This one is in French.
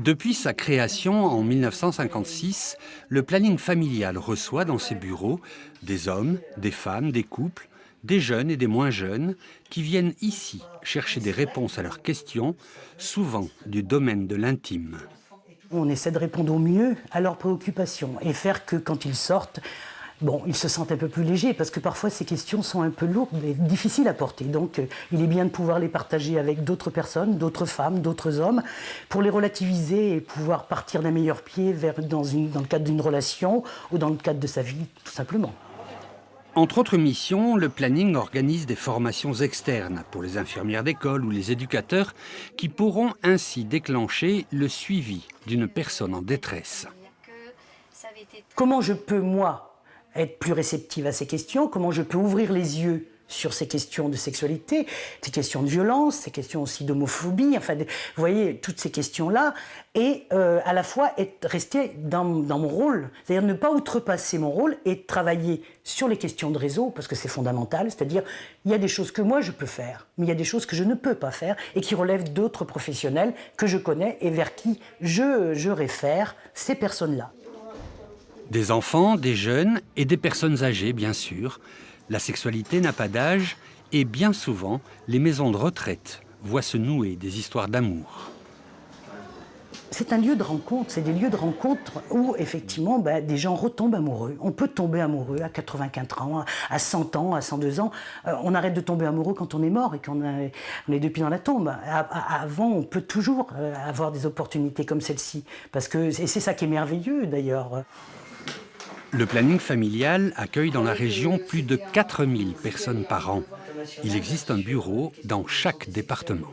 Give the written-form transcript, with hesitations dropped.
Depuis sa création en 1956, le planning familial reçoit dans ses bureaux des hommes, des femmes, des couples, des jeunes et des moins jeunes qui viennent ici chercher des réponses à leurs questions, souvent du domaine de l'intime. On essaie de répondre au mieux à leurs préoccupations et faire que quand ils sortent, ils se sentent un peu plus légers parce que parfois ces questions sont un peu lourdes et difficiles à porter. Donc il est bien de pouvoir les partager avec d'autres personnes, d'autres femmes, d'autres hommes, pour les relativiser et pouvoir partir d'un meilleur pied dans le cadre d'une relation ou dans le cadre de sa vie, tout simplement. Entre autres missions, le planning organise des formations externes pour les infirmières d'école ou les éducateurs qui pourront ainsi déclencher le suivi d'une personne en détresse. Comment je peux, moi, être plus réceptive à ces questions? Comment je peux ouvrir les yeux sur ces questions de sexualité, ces questions de violence, ces questions aussi d'homophobie, enfin, vous voyez, toutes ces questions-là, et à la fois rester dans mon rôle, c'est-à-dire ne pas outrepasser mon rôle et travailler sur les questions de réseau, parce que c'est fondamental, c'est-à-dire il y a des choses que moi je peux faire, mais il y a des choses que je ne peux pas faire et qui relèvent d'autres professionnels que je connais et vers qui je réfère ces personnes-là. Des enfants, des jeunes et des personnes âgées, bien sûr. La sexualité n'a pas d'âge et bien souvent, les maisons de retraite voient se nouer des histoires d'amour. C'est un lieu de rencontre, c'est des lieux de rencontre où effectivement des gens retombent amoureux. On peut tomber amoureux à 84 ans, à 100 ans, à 102 ans. On arrête de tomber amoureux quand on est mort et qu'on est depuis dans la tombe. Avant, on peut toujours avoir des opportunités comme celle-ci. Et c'est ça qui est merveilleux d'ailleurs. Le planning familial accueille dans la région plus de 4000 personnes par an. Il existe un bureau dans chaque département.